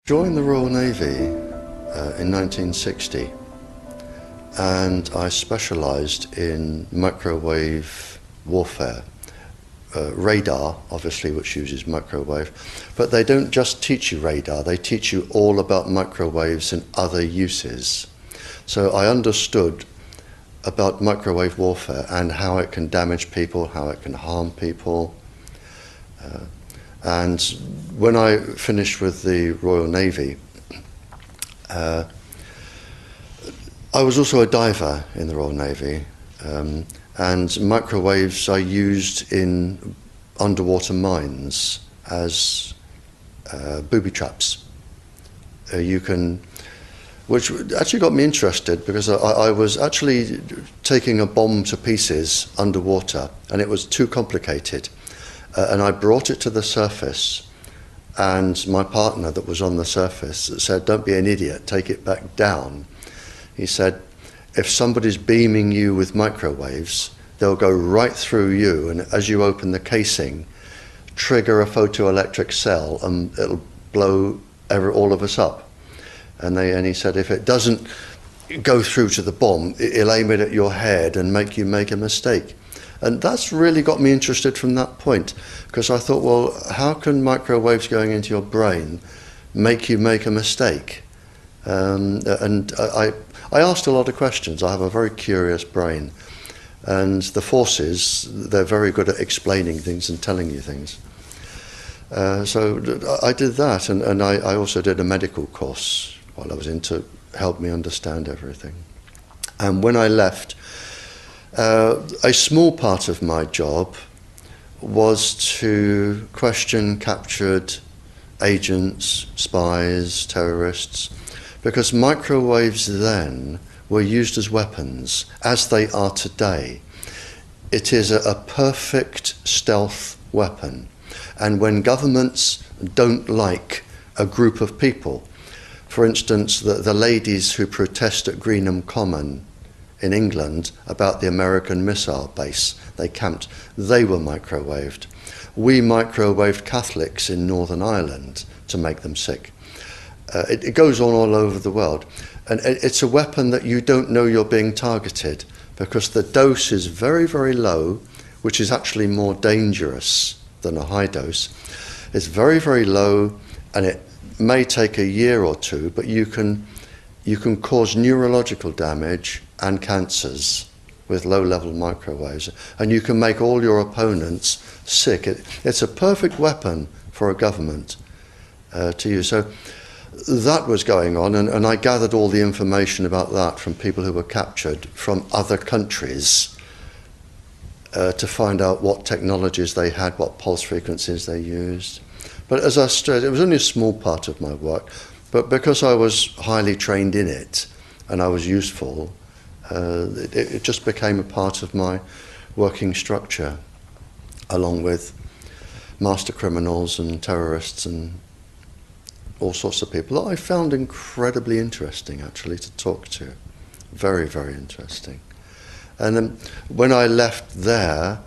Joined the Royal Navy in 1960, and I specialised in microwave warfare. Radar, obviously, which uses microwave, but they don't just teach you radar, they teach you all about microwaves and other uses. So I understood about microwave warfare and how it can damage people, how it can harm people. And when I finished with the Royal Navy, I was also a diver in the Royal Navy, and microwaves I used in underwater mines as booby traps. Which actually got me interested, because I was actually taking a bomb to pieces underwater, and it was too complicated. And I brought it to the surface, and my partner that was on the surface said, "Don't be an idiot, take it back down." He said, "If somebody's beaming you with microwaves, they'll go right through you, and as you open the casing, trigger a photoelectric cell, and it'll blow all of us up." And he said, "If it doesn't go through to the bomb, it'll aim it at your head and make you make a mistake." And that's really got me interested from that point, because I thought, well, how can microwaves going into your brain make you make a mistake? And I asked a lot of questions. I have a very curious brain. And the forces, they're very good at explaining things and telling you things. So I did that, and I also did a medical course while I was in to help me understand everything. And when I left, a small part of my job was to question captured agents, spies, terrorists, because microwaves then were used as weapons, as they are today. It is a perfect stealth weapon, and when governments don't like a group of people, for instance, the ladies who protest at Greenham Common in England about the American missile base they camped, they were microwaved. We microwaved Catholics in Northern Ireland to make them sick. It goes on all over the world, and it's a weapon that you don't know you're being targeted, because the dose is very, very low, which is actually more dangerous than a high dose. It's very, very low, and it may take a year or two, but you can cause neurological damage and cancers with low-level microwaves, and you can make all your opponents sick. It's a perfect weapon for a government to use. So that was going on, and I gathered all the information about that from people who were captured from other countries to find out what technologies they had, what pulse frequencies they used. But as I said, it was only a small part of my work, but because I was highly trained in it and I was useful, it just became a part of my working structure, along with master criminals and terrorists and all sorts of people that I found incredibly interesting, actually, to talk to. Very, very interesting. And then when I left there,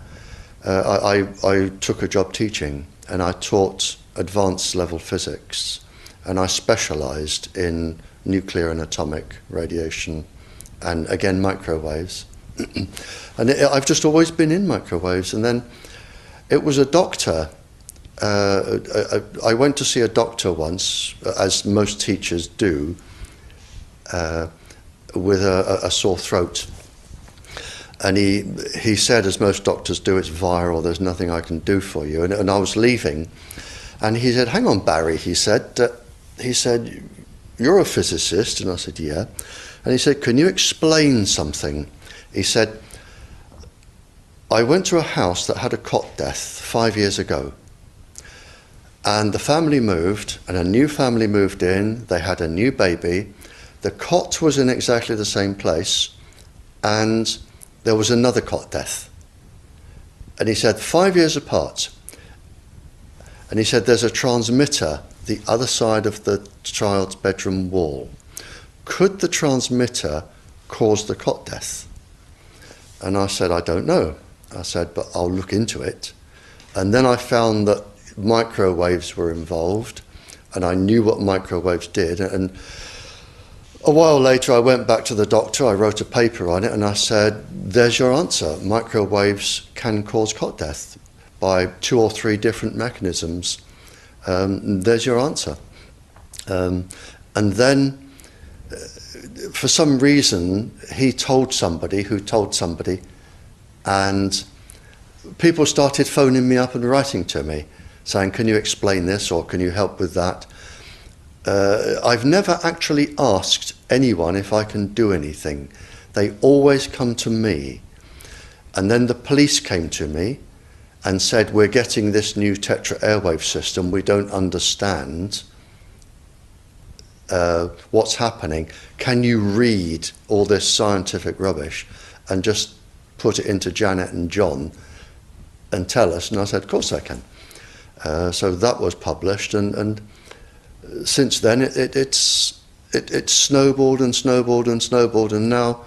I took a job teaching, and I taught advanced level physics, and I specialised in nuclear and atomic radiation, and again microwaves. And I've just always been in microwaves. And then it was a doctor, I went to see a doctor once, as most teachers do, with a sore throat. And he said, as most doctors do, "It's viral, there's nothing I can do for you." And I was leaving, and he said, "Hang on, Barry," he said, "you're a physicist?" And I said, "Yeah." And he said, "Can you explain something?" He said, "I went to a house that had a cot death 5 years ago. And the family moved, and a new family moved in. They had a new baby. The cot was in exactly the same place, and there was another cot death." And he said, 5 years apart. And he said, "There's a transmitter the other side of the child's bedroom wall. Could the transmitter cause the cot death?" And I said, "I don't know." I said, "But I'll look into it." And then I found that microwaves were involved, and I knew what microwaves did. And a while later, I went back to the doctor, I wrote a paper on it, and I said, there's your answer. Microwaves can cause cot death by 2 or 3 different mechanisms. There's your answer. And then, for some reason, he told somebody who told somebody, and people started phoning me up and writing to me, saying, can you explain this, or can you help with that? I've never actually asked anyone if I can do anything. They always come to me. And then the police came to me and said, we're getting this new tetra airwave system, we don't understand what's happening. Can you read all this scientific rubbish and just put it into Janet and John and tell us? And I said, of course I can. So that was published, and since then it's snowballed and snowballed and snowballed, and now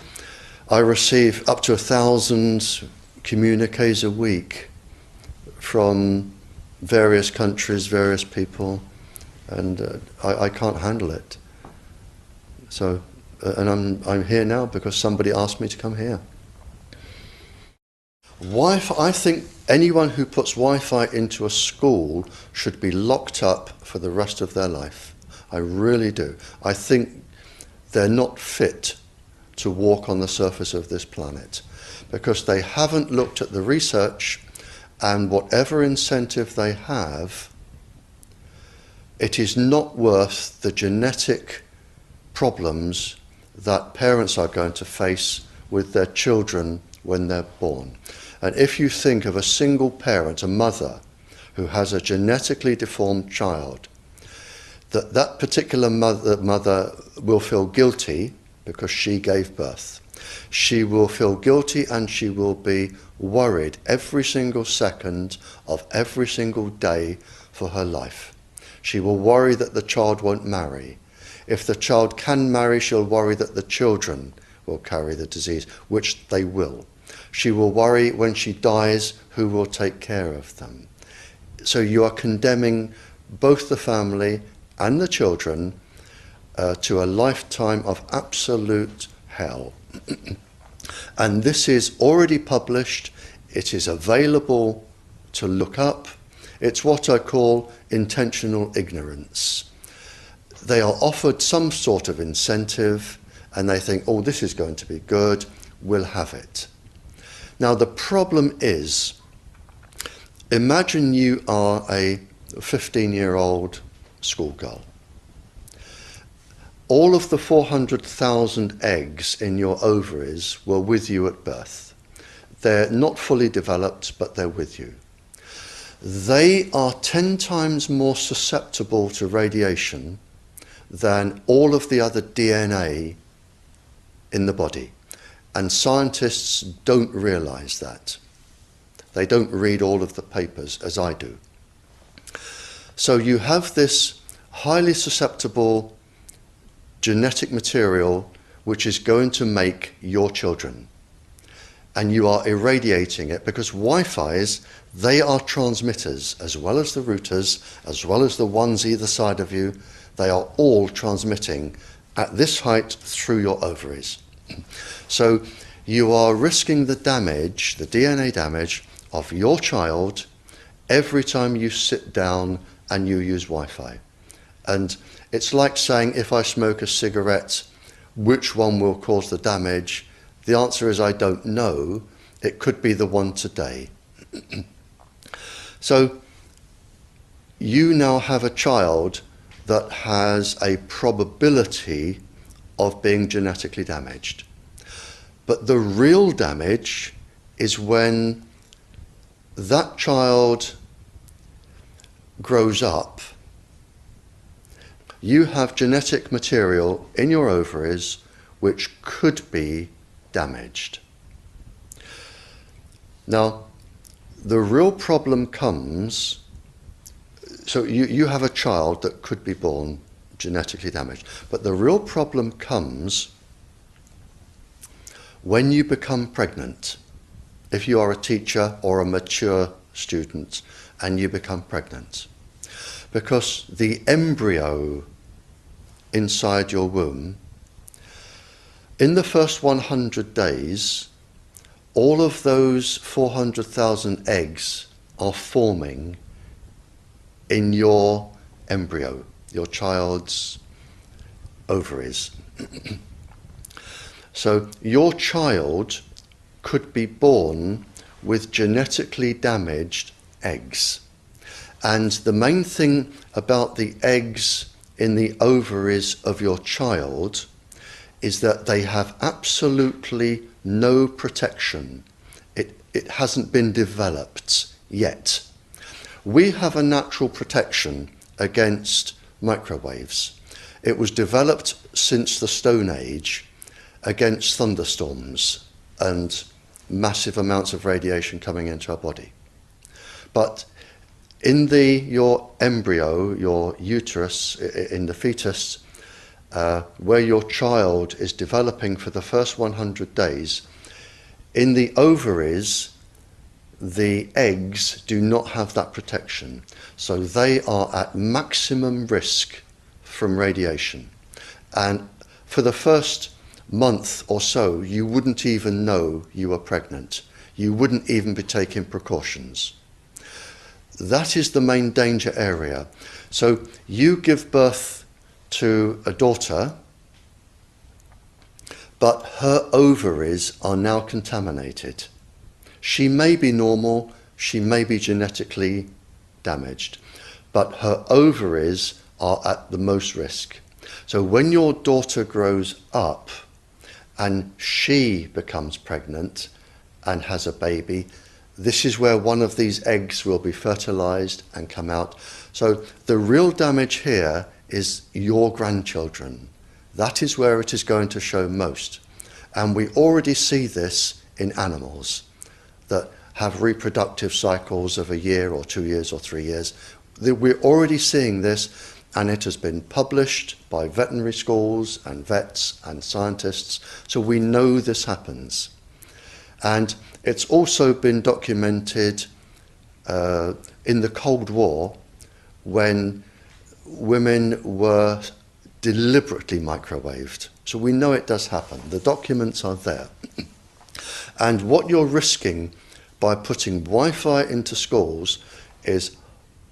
I receive up to 1,000 communiques a week from various countries, various people, and I can't handle it. So, and I'm here now because somebody asked me to come here. Wi-Fi, I think anyone who puts Wi-Fi into a school should be locked up for the rest of their life. I really do. I think they're not fit to walk on the surface of this planet because they haven't looked at the research, and whatever incentive they have, it is not worth the genetic problems that parents are going to face with their children when they're born. And if you think of a single parent, a mother, who has a genetically deformed child, that particular mother will feel guilty because she gave birth. She will feel guilty, and she will be worried every single second of every single day for her life. She will worry that the child won't marry. If the child can marry, she'll worry that the children will carry the disease, which they will. She will worry when she dies who will take care of them. So you are condemning both the family and the children to a lifetime of absolute hell. And this is already published. It is available to look up. It's what I call intentional ignorance. They are offered some sort of incentive, and they think, oh, this is going to be good, we'll have it. Now, the problem is, imagine you are a 15-year-old schoolgirl. All of the 400,000 eggs in your ovaries were with you at birth. They're not fully developed, but they're with you. They are 10 times more susceptible to radiation than all of the other DNA in the body. And scientists don't realize that. They don't read all of the papers as I do. So you have this highly susceptible genetic material which is going to make your children. And you are irradiating it because Wi-Fi's, they are transmitters as well as the routers, as well as the ones either side of you. They are all transmitting at this height through your ovaries. So you are risking the damage, the DNA damage of your child every time you sit down and you use Wi-Fi. And it's like saying, if I smoke a cigarette, which one will cause the damage? The answer is, I don't know. It could be the one today. So you now have a child that has a probability of being genetically damaged. But the real damage is when that child grows up. You have genetic material in your ovaries which could be damaged. Now, the real problem comes, so you have a child that could be born genetically damaged, but the real problem comes when you become pregnant. If you are a teacher or a mature student and you become pregnant. because the embryo inside your womb, in the first 100 days, all of those 400,000 eggs are forming in your embryo, your child's ovaries. So your child could be born with genetically damaged eggs. And the main thing about the eggs in the ovaries of your child is that they have absolutely no protection. It hasn't been developed yet. We have a natural protection against microwaves. It was developed since the Stone Age against thunderstorms and massive amounts of radiation coming into our body. But in your embryo, your uterus, in the fetus, where your child is developing for the first 100 days, in the ovaries, the eggs do not have that protection. So they are at maximum risk from radiation. And for the first month or so, you wouldn't even know you were pregnant. You wouldn't even be taking precautions. That is the main danger area. So you give birth to a daughter, but her ovaries are now contaminated. She may be normal, she may be genetically damaged, but her ovaries are at the most risk. So when your daughter grows up and she becomes pregnant and has a baby, this is where one of these eggs will be fertilized and come out. So the real damage here is your grandchildren. That is where it is going to show most. And we already see this in animals that have reproductive cycles of a year or 2 years or 3 years. We're already seeing this, and it has been published by veterinary schools and vets and scientists, so we know this happens. And it's also been documented in the Cold War when women were deliberately microwaved. So we know it does happen. The documents are there. And what you're risking by putting Wi-Fi into schools is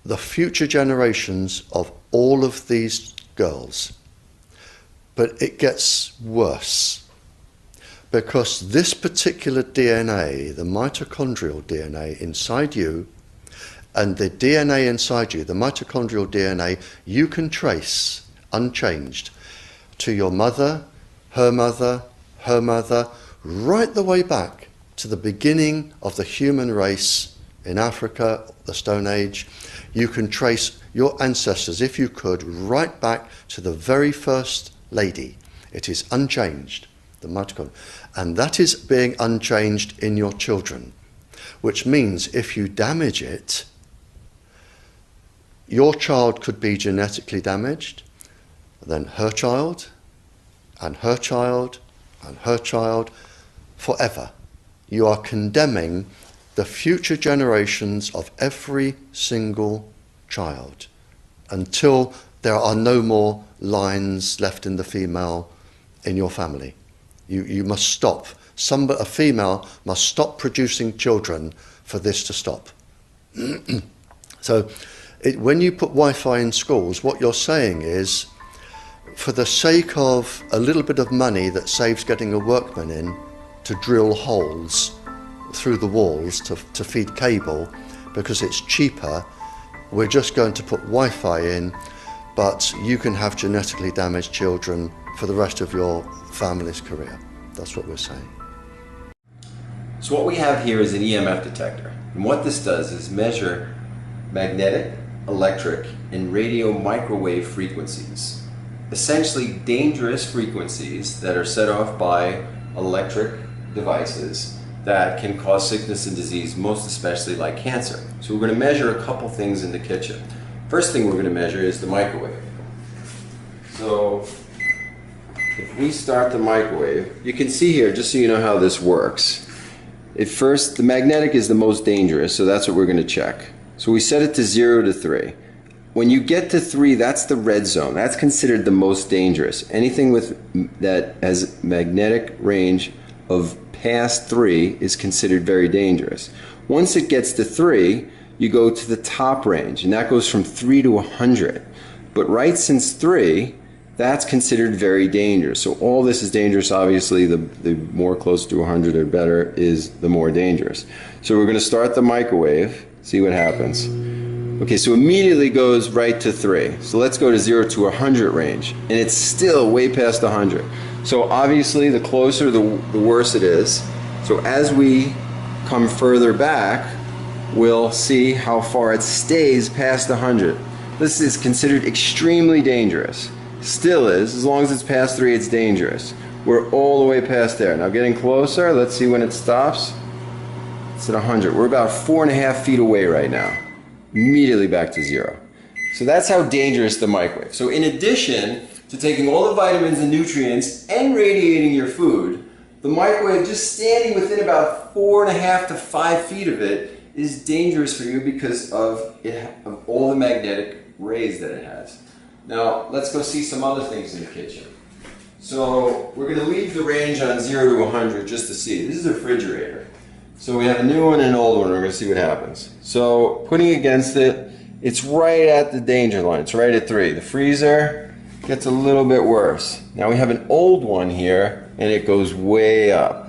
the future generations of all of these girls. But it gets worse, because this particular DNA, the mitochondrial DNA inside you, and the DNA inside you, the mitochondrial DNA, you can trace unchanged to your mother, her mother, her mother, right the way back to the beginning of the human race in Africa, the Stone Age. You can trace your ancestors, if you could, right back to the very first lady. It is unchanged, the mitochondria. And that is being unchanged in your children, which means if you damage it, your child could be genetically damaged, then her child, and her child, and her child, forever. You are condemning the future generations of every single child until there are no more lines left in the female in your family. You must stop. A female must stop producing children for this to stop. So when you put Wi-Fi in schools, what you're saying is, for the sake of a little bit of money that saves getting a workman in to drill holes through the walls to feed cable, because it's cheaper, we're just going to put Wi-Fi in, but you can have genetically damaged children for the rest of your family's career. That's what we're saying. So what we have here is an EMF detector, and what this does is measure magnetic, electric, and radio microwave frequencies. Essentially dangerous frequencies that are set off by electric devices that can cause sickness and disease, most especially like cancer. So we're going to measure a couple things in the kitchen. First thing we're going to measure is the microwave. So if we start the microwave, you can see here, just so you know how this works. At first, the magnetic is the most dangerous, so that's what we're going to check. So we set it to 0 to 3. when you get to 3, that's the red zone. That's considered the most dangerous. Anything that has magnetic range of past 3 is considered very dangerous. Once it gets to 3, you go to the top range, and that goes from 3 to 100. But right since 3, that's considered very dangerous. So all this is dangerous. Obviously, the more close to 100 or better is the more dangerous. So we're going to start the microwave, see what happens. Okay, so immediately goes right to 3. So let's go to 0 to 100 range, and it's still way past 100. So obviously, the closer, the worse it is. So as we come further back, we'll see how far it stays past 100. This is considered extremely dangerous. Still is. As long as it's past 3, it's dangerous. We're all the way past there. Now getting closer, let's see when it stops. It's at 100. We're about 4.5 feet away right now. Immediately back to 0. So that's how dangerous the microwave. So in addition to taking all the vitamins and nutrients and radiating your food, the microwave, just standing within about 4.5 to 5 feet of it, is dangerous for you because of all the magnetic rays that it has. Now let's go see some other things in the kitchen. So we're going to leave the range on 0 to 100 just to see. This is a refrigerator. So we have a new one and an old one. We're going to see what happens. So putting against it, it's right at the danger line. It's right at 3. The freezer gets a little bit worse. Now we have an old one here, and it goes way up.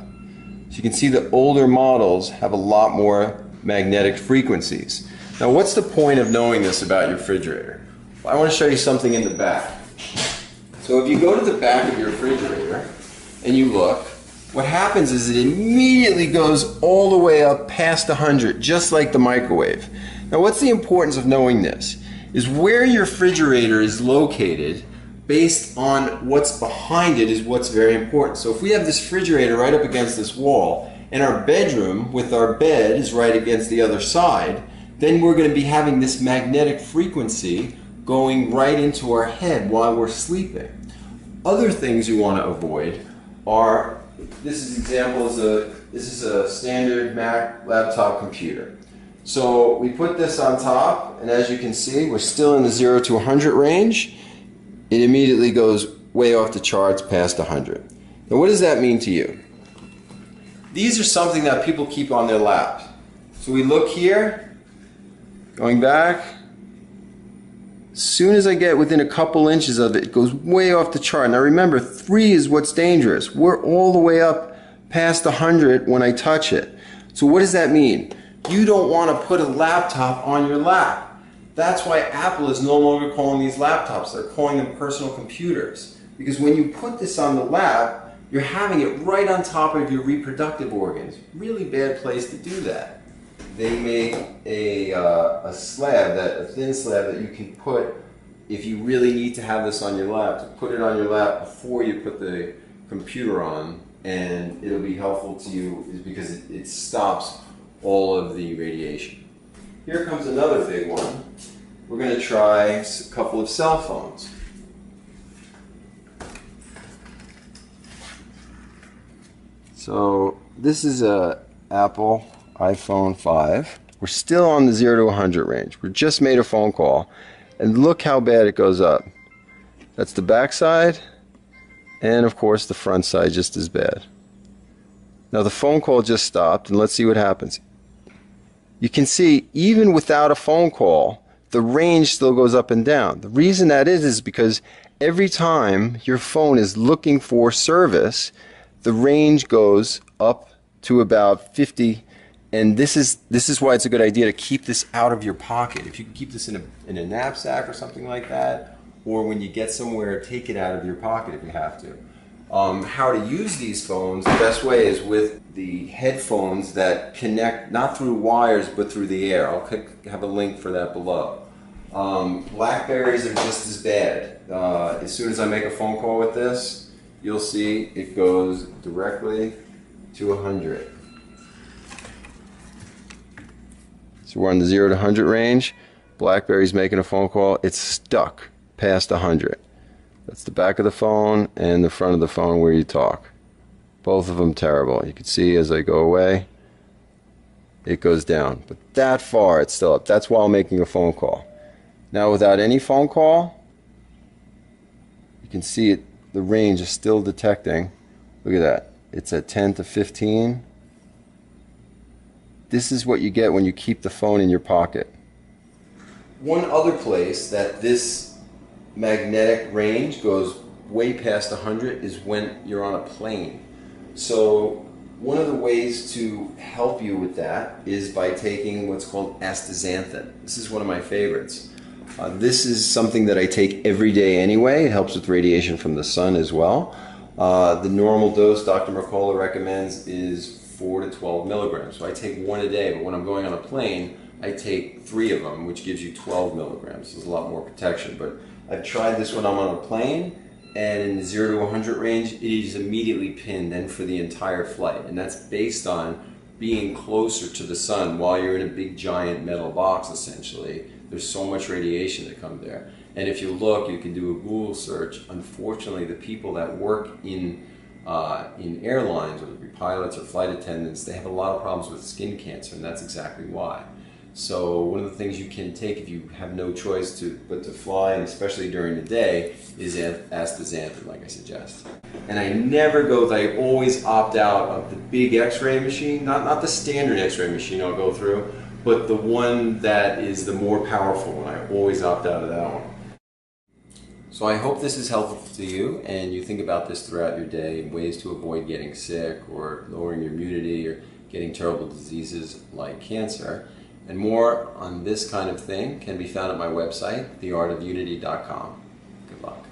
So you can see the older models have a lot more magnetic frequencies. Now what's the point of knowing this about your refrigerator? Well, I want to show you something in the back. So if you go to the back of your refrigerator and you look, what happens is it immediately goes all the way up past 100, just like the microwave. Now what's the importance of knowing this? Is where your refrigerator is located based on what's behind it is what's very important. So if we have this refrigerator right up against this wall, and our bedroom with our bed is right against the other side, then we're going to be having this magnetic frequency going right into our head while we're sleeping. Other things you want to avoid are, this is a standard Mac laptop computer. So we put this on top, and as you can see, we're still in the 0 to 100 range. It immediately goes way off the charts past 100. Now what does that mean to you? These are something that people keep on their lap. So we look here, going back. As soon as I get within a couple inches of it, it goes way off the chart. Now remember, 3 is what's dangerous. We're all the way up past 100 when I touch it. So what does that mean? You don't want to put a laptop on your lap. That's why Apple is no longer calling these laptops. They're calling them personal computers. Because when you put this on the lap, you're having it right on top of your reproductive organs. Really bad place to do that. They make a slab, a thin slab that you can put, if you really need to have this on your lap, to put it on your lap before you put the computer on, and it'll be helpful to you is because it stops all of the radiation. Here comes another big one. We're going to try a couple of cell phones. So this is a Apple iPhone 5. We're still on the 0 to 100 range. We just made a phone call, and look how bad it goes up. That's the back side, and of course the front side just as bad. Now the phone call just stopped, and let's see what happens. You can see even without a phone call, the range still goes up and down. The reason that is because every time your phone is looking for service, the range goes up to about 50. And this is why it's a good idea to keep this out of your pocket. If you can keep this in a knapsack or something like that, or when you get somewhere, take it out of your pocket if you have to. How to use these phones, the best way is with the headphones that connect not through wires but through the air. I'll have a link for that below. Blackberries are just as bad. As soon as I make a phone call with this, you'll see it goes directly to 100. So we're on the 0 to 100 range. BlackBerry's making a phone call. It's stuck past 100. That's the back of the phone and the front of the phone where you talk. Both of them terrible. You can see as I go away, it goes down. But that far, it's still up. That's while making a phone call. Now without any phone call, you can see it, the range is still detecting. Look at that. It's at 10 to 15. This is what you get when you keep the phone in your pocket. One other place that this magnetic range goes way past 100 is when you're on a plane. So one of the ways to help you with that is by taking what's called astaxanthin. This is one of my favorites. This is something that I take every day anyway. It helps with radiation from the sun as well. The normal dose Dr. Mercola recommends is 4 to 12 milligrams. So I take one a day, but when I'm going on a plane, I take 3 of them, which gives you 12 milligrams. There's a lot more protection, but I've tried this when I'm on a plane, and in the 0 to 100 range, it is immediately pinned and for the entire flight. And that's based on being closer to the sun while you're in a big giant metal box, essentially. There's so much radiation that comes there. And if you look, you can do a Google search. Unfortunately, the people that work in airlines, whether it be pilots or flight attendants, they have a lot of problems with skin cancer, and that's exactly why. So one of the things you can take if you have no choice but to fly, and especially during the day, is astaxanthin, like I suggest. And I never go, I always opt out of the big X-ray machine, not the standard X-ray machine I'll go through, but the one that is the more powerful one. I always opt out of that one. So I hope this is helpful to you, and you think about this throughout your day, ways to avoid getting sick or lowering your immunity or getting terrible diseases like cancer. And more on this kind of thing can be found at my website, theartofunity.com. Good luck.